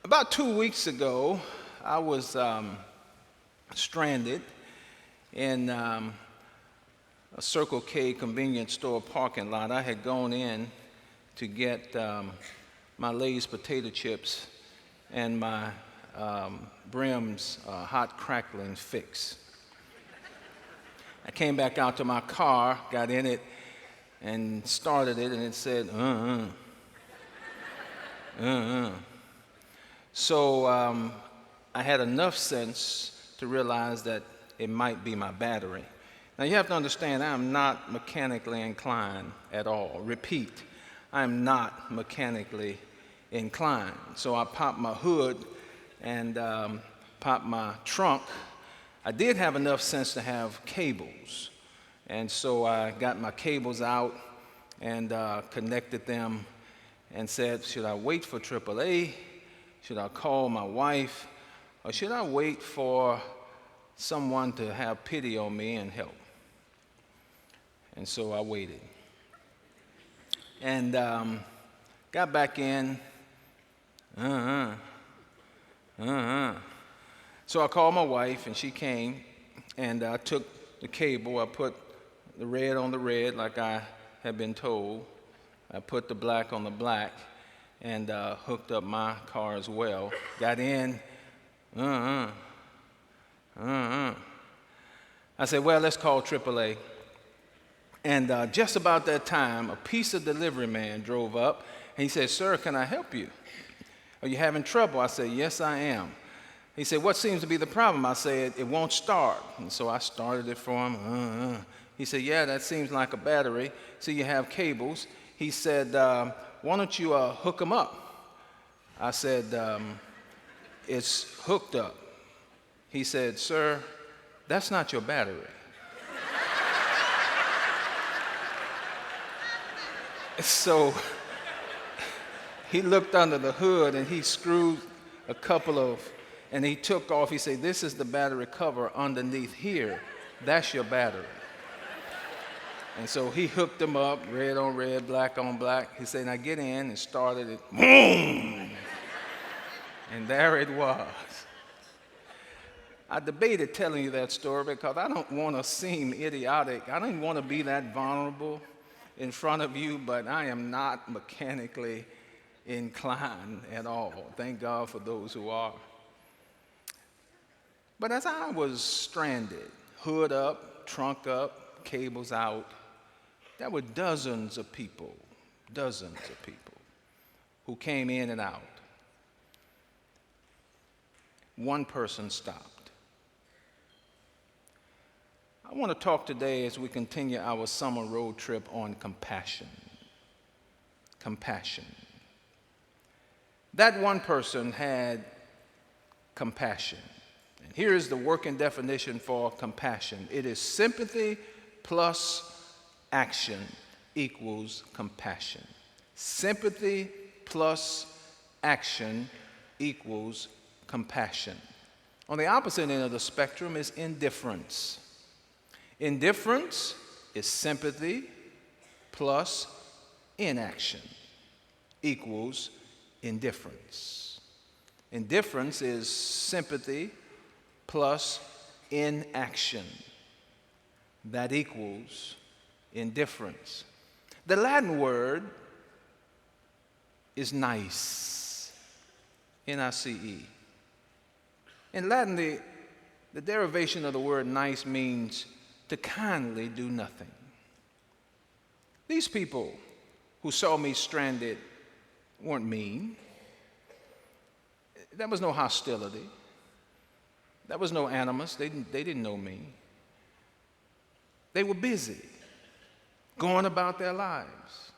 About 2 weeks ago, I was stranded in a Circle K convenience store parking lot. I had gone in to get my Lay's potato chips and my Brim's hot crackling fix. I came back out to my car, got in it, and started it, and it said, So I had enough sense to realize that it might be my battery. Now you have to understand, I am not mechanically inclined at all. Repeat, I am not mechanically inclined. So I popped my hood and popped my trunk. I did have enough sense to have cables. And so I got my cables out and connected them and said, should I wait for AAA? Should I call my wife? Or should I wait for someone to have pity on me and help? And so I waited. And got back in. So I called my wife, and she came, and I took the cable. I put the red on the red like I had been told. I put the black on the black and hooked up my car as well. Got in. I said, well, let's call AAA. And just about that time, a pizza delivery man drove up, and he said, sir, can I help you? Are you having trouble? I said, yes, I am. He said, what seems to be the problem? I said, it won't start. And so I started it for him. He said, yeah, that seems like a battery. So you have cables. He said, why don't you hook them up? I said, it's hooked up. He said, sir, that's not your battery. So he looked under the hood and he screwed a couple of, and he took off. He said, this is the battery cover underneath here. That's your battery. And so he hooked them up, red on red, black on black. He said, now get in, and started it. Boom! And there it was. I debated telling you that story because I don't want to seem idiotic. I don't want to be that vulnerable in front of you, but I am not mechanically inclined at all. Thank God for those who are. But as I was stranded, hood up, trunk up, cables out, there were dozens of people who came in and out. One person stopped. I want to talk today as we continue our summer road trip on compassion. Compassion. That one person had compassion. And here is the working definition for compassion. It is sympathy plus action equals compassion. Sympathy plus action equals compassion. On the opposite end of the spectrum is indifference. Indifference is sympathy plus inaction equals indifference. Indifference is sympathy plus inaction. That equals indifference. The Latin word is nice, N-I-C-E. In Latin, the derivation of the word nice means to kindly do nothing. These people who saw me stranded weren't mean. There was no hostility. There was no animus. They didn't know me. They were busy, going about their lives,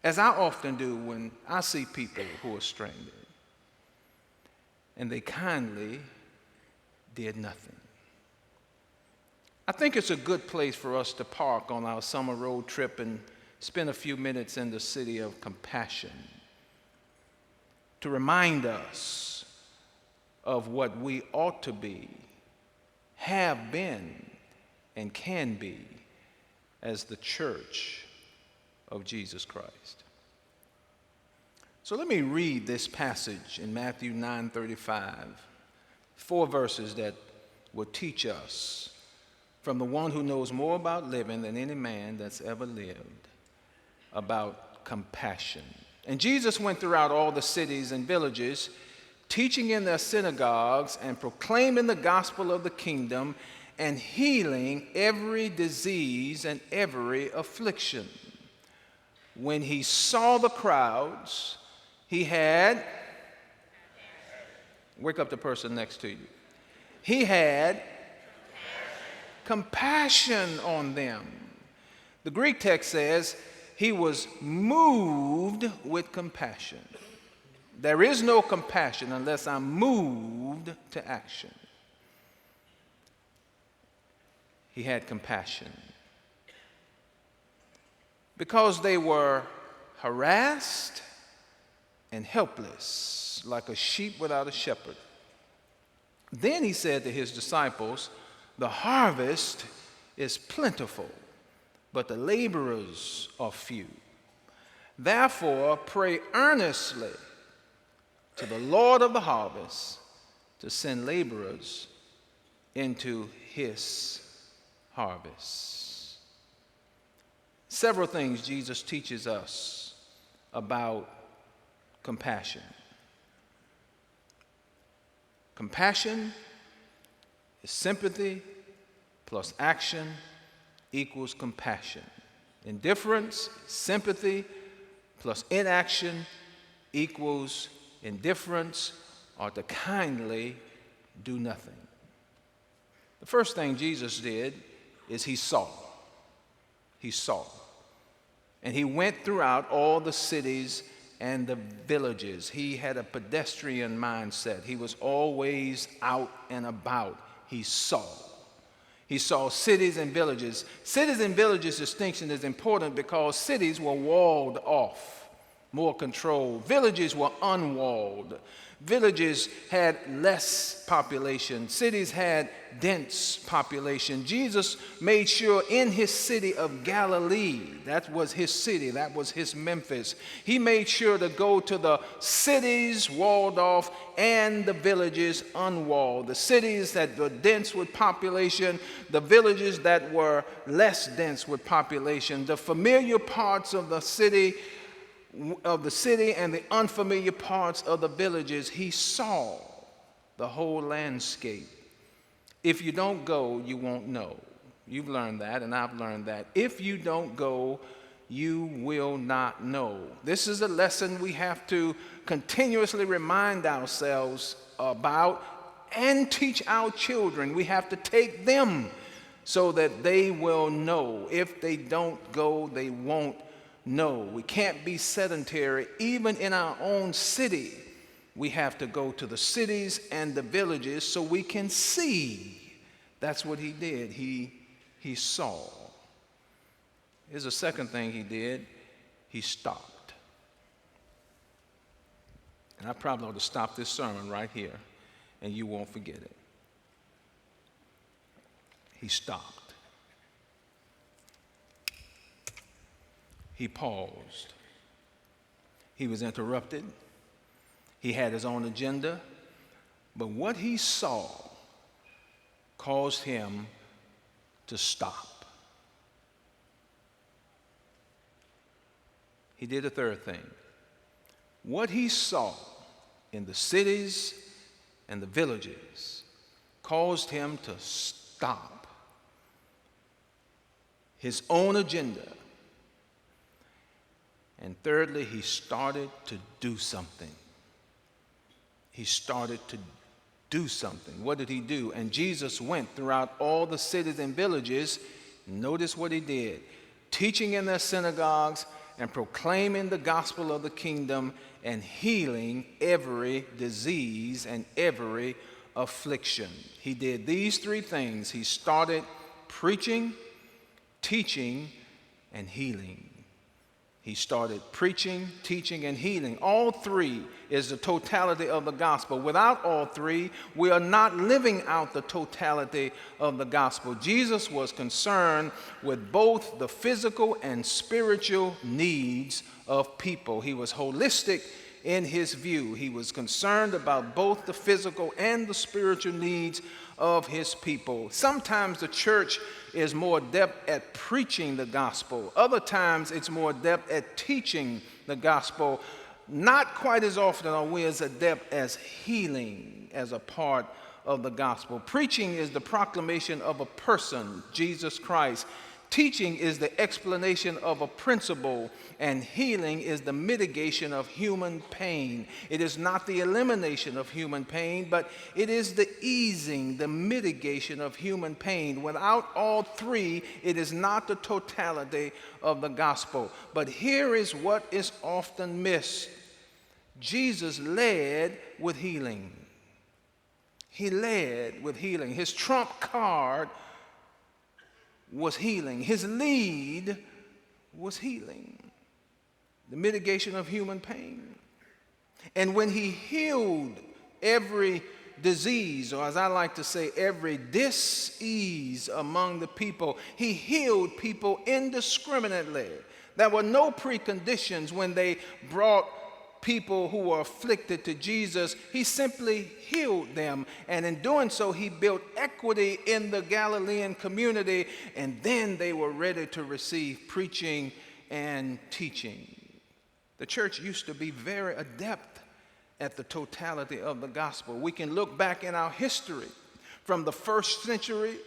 as I often do when I see people who are stranded. And they kindly did nothing. I think it's a good place for us to park on our summer road trip and spend a few minutes in the city of compassion to remind us of what we ought to be, have been, and can be as the church of Jesus Christ. So let me read this passage in Matthew 9:35, 4 verses that will teach us from the one who knows more about living than any man that's ever lived, about compassion. And Jesus went throughout all the cities and villages, teaching in their synagogues and proclaiming the gospel of the kingdom and healing every disease and every affliction. When he saw the crowds, he had, wake up the person next to you. He had compassion on them. The Greek text says he was moved with compassion. There is no compassion unless I'm moved to action. He had compassion because they were harassed and helpless, like a sheep without a shepherd. Then he said to his disciples, "The harvest is plentiful, but the laborers are few. Therefore, pray earnestly to the Lord of the harvest to send laborers into his harvest." Several things Jesus teaches us about compassion. Compassion is sympathy plus action equals compassion. Indifference, sympathy plus inaction equals indifference, or to kindly do nothing. The first thing Jesus did is he saw. He saw. And he went throughout all the cities and the villages. He had a pedestrian mindset. He was always out and about. He saw. He saw cities and villages. Cities and villages distinction is important because cities were walled off, more controlled. Villages were unwalled. Villages had less population. Cities had dense population. Jesus made sure in his city of Galilee, that was his city, that was his Memphis, he made sure to go to the cities walled off and the villages unwalled. The cities that were dense with population, the villages that were less dense with population, the familiar parts of the city and the unfamiliar parts of the villages. He saw the whole landscape. If you don't go, you won't know. You've learned that, and I've learned that. If you don't go, you will not know. This is a lesson we have to continuously remind ourselves about and teach our children. We have to take them so that they will know. If they don't go, they won't know. We can't be sedentary. Even in our own city, we have to go to the cities and the villages so we can see. That's what he did. He saw. Here's the second thing he did. He stopped. And I probably ought to stop this sermon right here, and you won't forget it. He stopped. He paused. He was interrupted. He had his own agenda. But what he saw caused him to stop. He did a third thing. What he saw in the cities and the villages caused him to stop his own agenda. And thirdly, he started to do something. He started to do something. What did he do? And Jesus went throughout all the cities and villages. Notice what he did. Teaching in their synagogues and proclaiming the gospel of the kingdom and healing every disease and every affliction. He did these three things. He started preaching, teaching, and healing. He started preaching, teaching, and healing. All three is the totality of the gospel. Without all three, we are not living out the totality of the gospel. Jesus was concerned with both the physical and spiritual needs of people. He was holistic in his view. He was concerned about both the physical and the spiritual needs of his people. Sometimes the church is more adept at preaching the gospel. Other times it's more adept at teaching the gospel. Not quite as often are we as adept as healing as a part of the gospel. Preaching is the proclamation of a person, Jesus Christ. Teaching is the explanation of a principle, and healing is the mitigation of human pain. It is not the elimination of human pain, but it is the easing, the mitigation of human pain. Without all three, it is not the totality of the gospel. But here is what is often missed. Jesus led with healing. He led with healing. His trump card was healing. His lead was healing, the mitigation of human pain. And when he healed every disease, or as I like to say, every dis-ease among the people, he healed people indiscriminately. There were no preconditions when they brought people who were afflicted to Jesus. He simply healed them, and in doing so he built equity in the Galilean community, and then they were ready to receive preaching and teaching. The church used to be very adept at the totality of the gospel. We can look back in our history from the first century,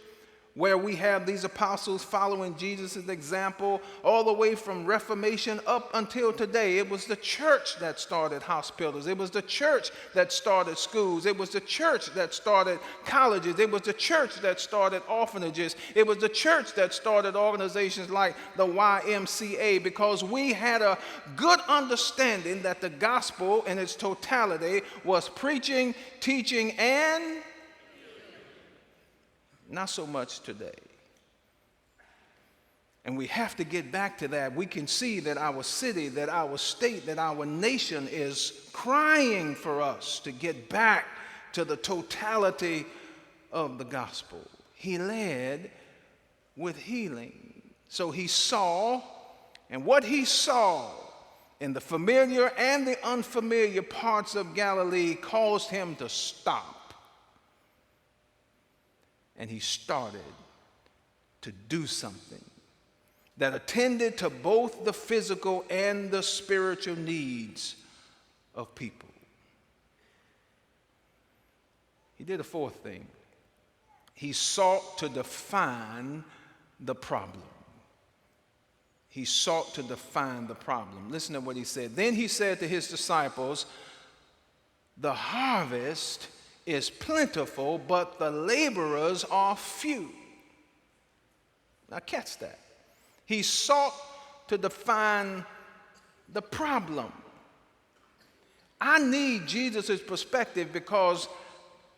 where we have these apostles following Jesus' example, all the way from Reformation up until today. It was the church that started hospitals. It was the church that started schools. It was the church that started colleges. It was the church that started orphanages. It was the church that started organizations like the YMCA, because we had a good understanding that the gospel in its totality was preaching, teaching, and not so much today. And we have to get back to that. We can see that our city, that our state, that our nation is crying for us to get back to the totality of the gospel. He led with healing. So he saw, and what he saw in the familiar and the unfamiliar parts of Galilee caused him to stop. And he started to do something that attended to both the physical and the spiritual needs of people. He did a fourth thing. He sought to define the problem. He sought to define the problem. Listen to what he said. Then he said to his disciples, "The harvest is plentiful, but the laborers are few." Now catch that. He sought to define the problem. I need Jesus' perspective, because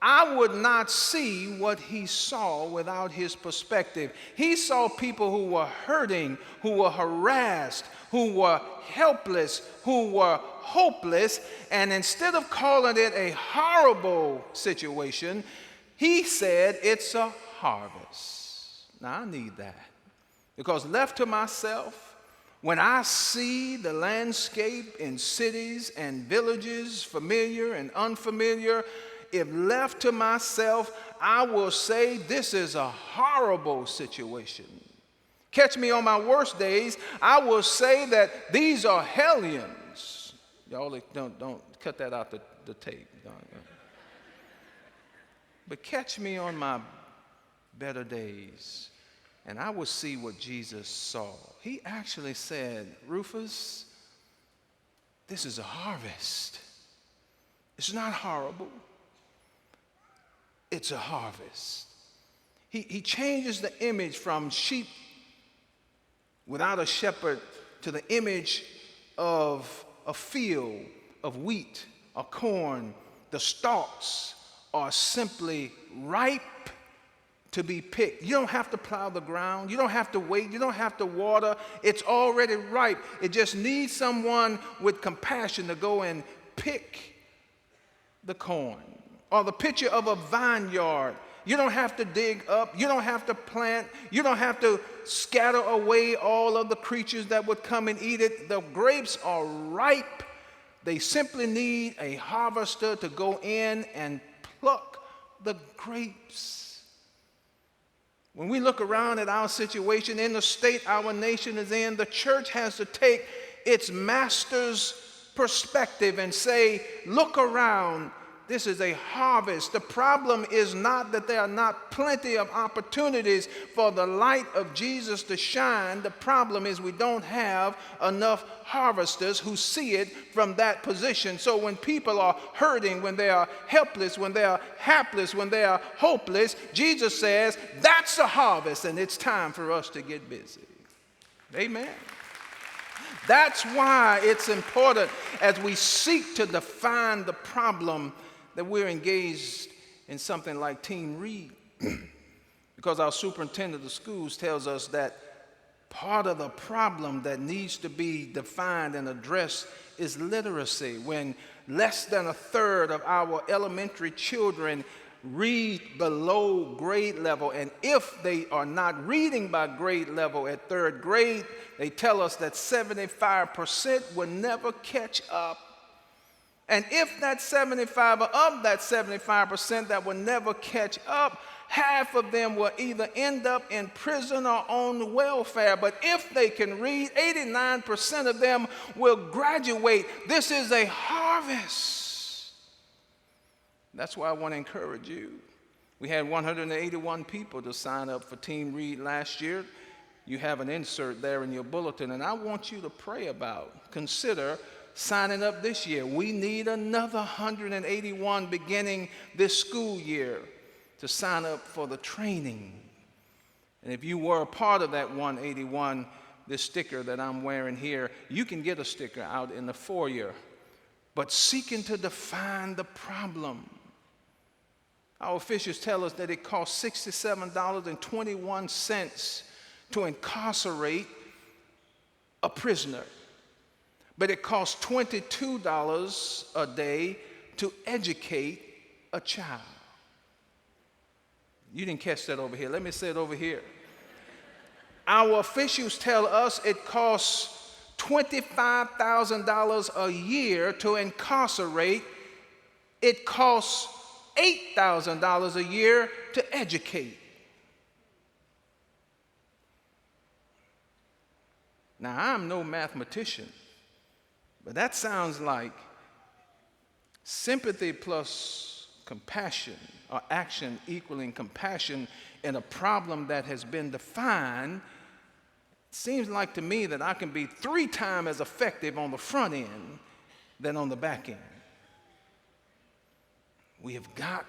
I would not see what he saw without his perspective. He saw people who were hurting, who were harassed, who were helpless, who were hopeless, and instead of calling it a horrible situation, he said it's a harvest. Now I need that, because left to myself, when I see the landscape in cities and villages, familiar and unfamiliar, if left to myself, I will say this is a horrible situation. Catch me on my worst days, I will say that these are hellions. Y'all don't cut that out the tape. But catch me on my better days, and I will see what Jesus saw. He actually said, "Rufus, this is a harvest. It's not horrible. It's a harvest." He changes the image from sheep without a shepherd to the image of a field of wheat or corn. The stalks are simply ripe to be picked. You don't have to plow the ground. You don't have to wait. You don't have to water. It's already ripe. It just needs someone with compassion to go and pick the corn. Or the picture of a vineyard. You don't have to dig up. You don't have to plant. You don't have to scatter away all of the creatures that would come and eat it. The grapes are ripe They simply need a harvester to go in and pluck the grapes. When we look around at our situation in the state our nation is in, the church has to take its master's perspective and say, look around. This is a harvest. The problem is not that there are not plenty of opportunities for the light of Jesus to shine. The problem is we don't have enough harvesters who see it from that position. So when people are hurting, when they are helpless, when they are hapless, when they are hopeless, Jesus says, that's a harvest, and it's time for us to get busy. Amen. That's why it's important as we seek to define the problem that we're engaged in something like Team Read. Because our superintendent of schools tells us that part of the problem that needs to be defined and addressed is literacy. When less than a third of our elementary children read below grade level, and if they are not reading by grade level at third grade, they tell us that 75% will never catch up. And if that 75 or of that 75% that will never catch up, half of them will either end up in prison or on welfare. But if they can read, 89% of them will graduate. This is a harvest. That's why I want to encourage you. We had 181 people to sign up for Team Read last year. You have an insert there in your bulletin, and I want you to pray about, consider signing up this year. We need another 181 beginning this school year to sign up for the training. And if you were a part of that 181, this sticker that I'm wearing here, you can get a sticker out in the foyer. But seeking to define the problem. Our officials tell us that it costs $67.21 to incarcerate a prisoner. But it costs $22 a day to educate a child. You didn't catch that over here. Let me say it over here. Our officials tell us it costs $25,000 a year to incarcerate. It costs $8,000 a year to educate. Now, I'm no mathematician, but that sounds like sympathy plus compassion, or action equaling compassion in a problem that has been defined. It seems like to me that I can be 3 times as effective on the front end than on the back end. We have got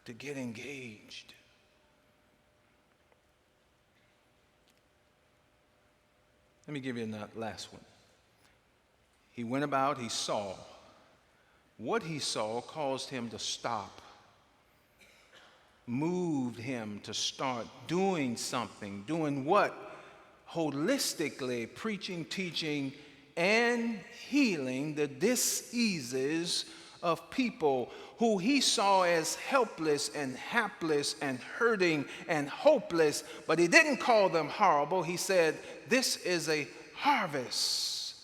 to get engaged. Let me give you a last one. He went about, he saw. What he saw caused him to stop, moved him to start doing something. Doing what? Holistically preaching, teaching, and healing the diseases of people who he saw as helpless and hapless and hurting and hopeless, but he didn't call them horrible. He said, this is a harvest.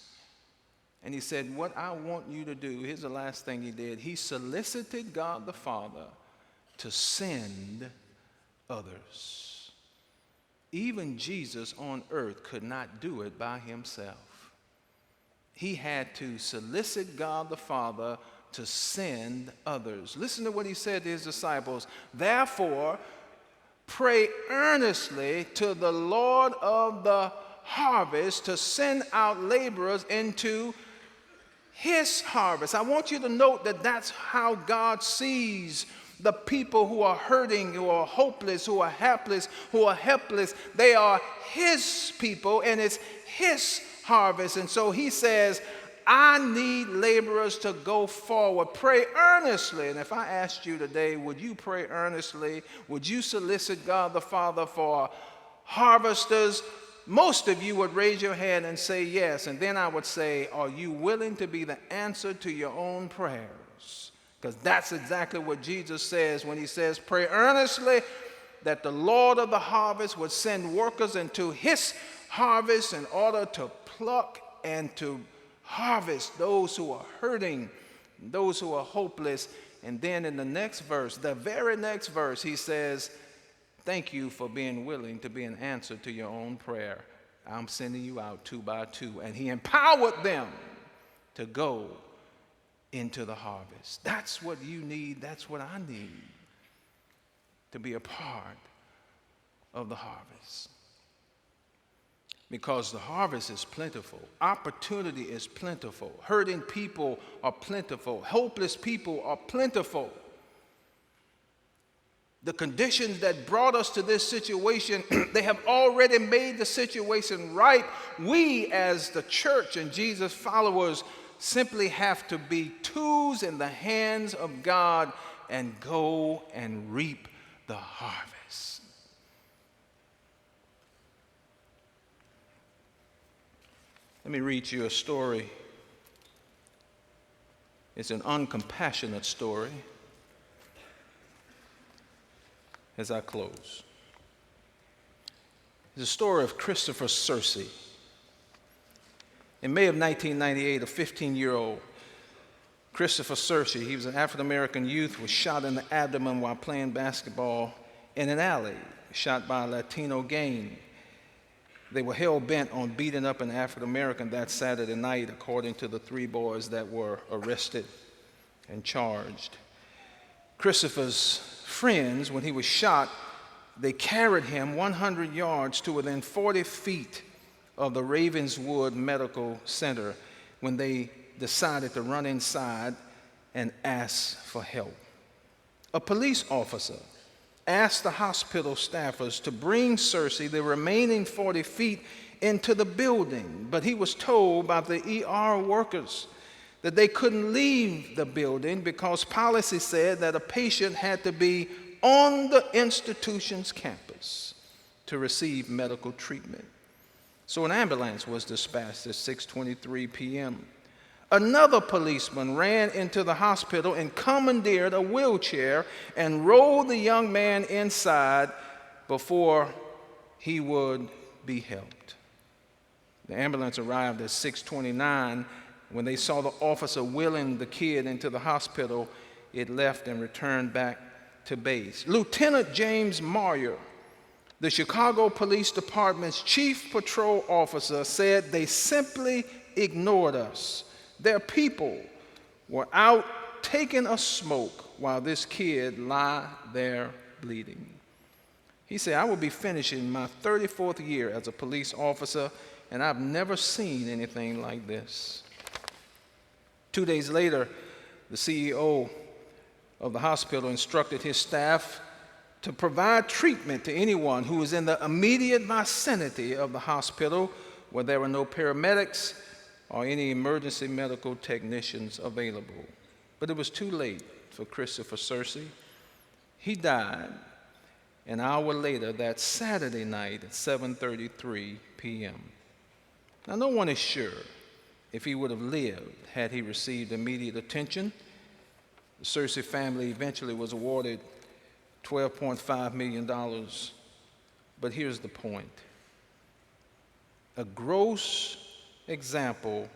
And he said, what I want you to do, here's the last thing he did. He solicited God the Father to send others. Even Jesus on earth could not do it by himself. He had to solicit God the Father to send others. Listen to what he said to his disciples. Therefore, pray earnestly to the Lord of the harvest to send out laborers into his harvest. I want you to note that that's how God sees the people who are hurting, who are hopeless, who are hapless, who are helpless. They are his people, and it's his harvest. And so he says, I need laborers to go forward. Pray earnestly. And if I asked you today, would you pray earnestly? Would you solicit God the Father for harvesters? Most of you would raise your hand and say yes. And then I would say, are you willing to be the answer to your own prayers? Because that's exactly what Jesus says when he says, pray earnestly that the Lord of the harvest would send workers into his harvest in order to pluck and to harvest those who are hurting, those who are hopeless. And then in the next verse, the very next verse, he says, thank you for being willing to be an answer to your own prayer. I'm sending you out 2 by 2. And he empowered them to go into the harvest. That's what you need. That's what I need, to be a part of the harvest. Because the harvest is plentiful. Opportunity is plentiful. Hurting people are plentiful. Hopeless people are plentiful. The conditions that brought us to this situation, they have already made the situation right. We, as the church and Jesus followers, simply have to be tools in the hands of God and go and reap the harvest. Let me read you a story. It's an uncompassionate story as I close. It's a story of Christopher Searcy. In May of 1998, a 15-year-old Christopher Searcy, he was an African-American youth, was shot in the abdomen while playing basketball in an alley, shot by a Latino gang. They were hell-bent on beating up an African-American that Saturday night, according to the 3 boys that were arrested and charged. Christopher's friends, when he was shot, they carried him 100 yards to within 40 feet of the Ravenswood Medical Center when they decided to run inside and ask for help. A police officer asked the hospital staffers to bring Searcy the remaining 40 feet into the building, but he was told by the ER workers that they couldn't leave the building because policy said that a patient had to be on the institution's campus to receive medical treatment. So an ambulance was dispatched at 6:23 p.m. Another policeman ran into the hospital and commandeered a wheelchair and rolled the young man inside before he would be helped. The ambulance arrived at 6:29. When they saw the officer wheeling the kid into the hospital, it left and returned back to base. Lieutenant James Marrier, the Chicago Police Department's chief patrol officer, said they simply ignored us. Their people were out taking a smoke while this kid lay there bleeding. He said, I will be finishing my 34th year as a police officer, and I've never seen anything like this. 2 days later, the CEO of the hospital instructed his staff to provide treatment to anyone who was in the immediate vicinity of the hospital where there were no paramedics or any emergency medical technicians available. But it was too late for Christopher Searcy. He died an hour later that Saturday night at 7:33 p.m. Now, no one is sure if he would have lived had he received immediate attention. The Searcy family eventually was awarded $12.5 million. But here's the point. A gross example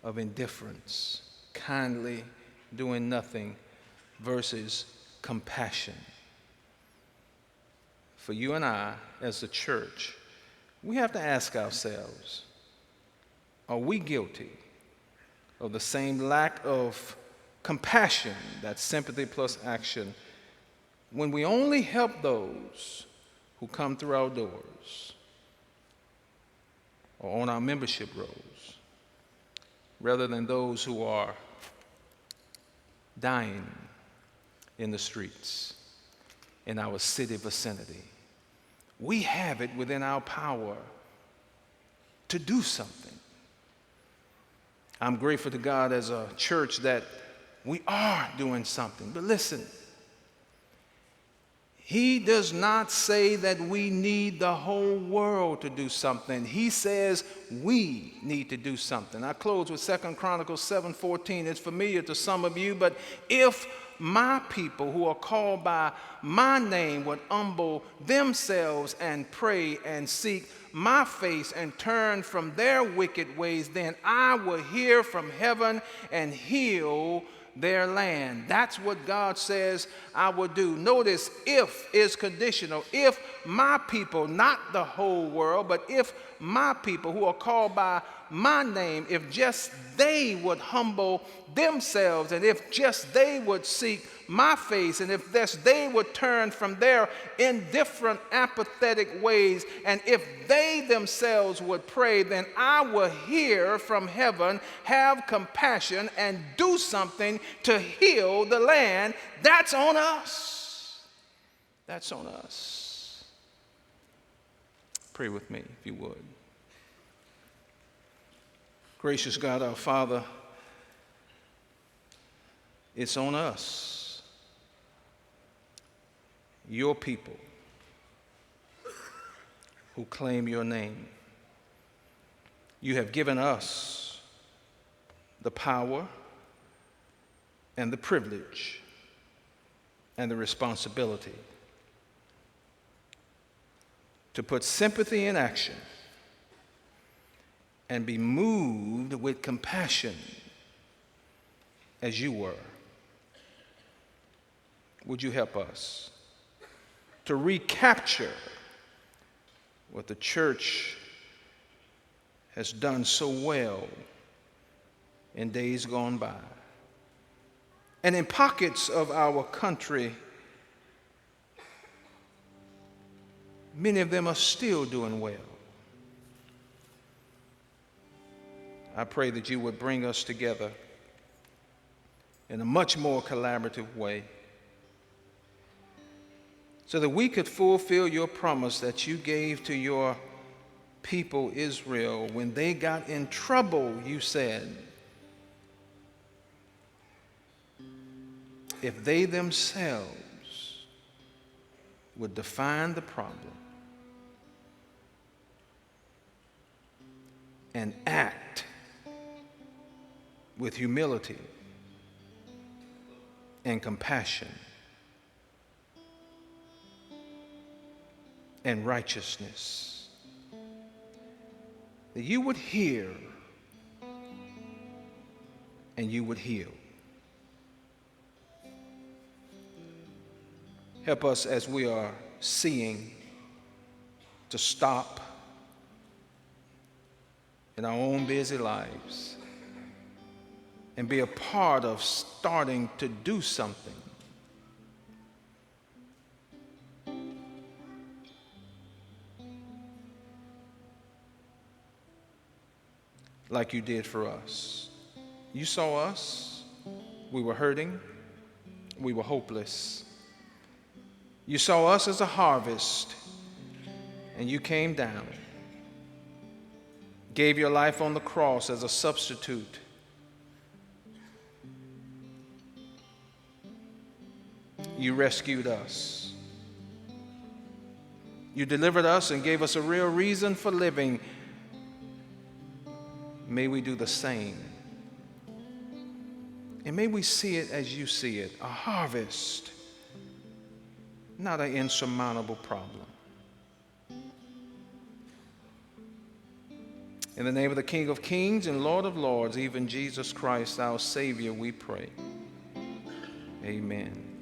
of indifference, kindly doing nothing versus compassion. For you and I, as the church, we have to ask ourselves, are we guilty of the same lack of compassion, that's sympathy plus action, when we only help those who come through our doors or on our membership rolls, rather than those who are dying in the streets in our city vicinity? We have it within our power to do something. I'm grateful to God as a church that we are doing something. But listen, He does not say that we need the whole world to do something. He says we need to do something. I close with 2 Chronicles 7:14. It's familiar to some of you, but if my people who are called by my name would humble themselves and pray and seek my face and turn from their wicked ways, then I will hear from heaven and heal their land. That's what God says I will do. Notice, if is conditional. If my people, not the whole world, but if my people who are called by my name, if just they would humble themselves, and if just they would seek my face, and if just they would turn from their indifferent, apathetic ways, and if they themselves would pray, then I will hear from heaven, have compassion, and do something to heal the land. That's on us. That's on us. Pray with me, if you would. Gracious God, our Father, it's on us, your people who claim your name. You have given us the power and the privilege and the responsibility to put sympathy in action and be moved with compassion as you were. Would you help us to recapture what the church has done so well in days gone by? And in pockets of our country, many of them are still doing well. I pray that you would bring us together in a much more collaborative way so that we could fulfill your promise that you gave to your people Israel. When they got in trouble, you said, if they themselves would define the problem and act with humility and compassion and righteousness, that you would hear and you would heal. Help us as we are seeing to stop in our own busy lives and be a part of starting to do something. Like you did for us. You saw us. We were hurting. We were hopeless. You saw us as a harvest, and you came down, gave your life on the cross as a substitute. You rescued us. You delivered us and gave us a real reason for living. May we do the same. And may we see it as you see it, a harvest, not an insurmountable problem. In the name of the King of Kings and Lord of Lords, even Jesus Christ, our Savior, we pray. Amen.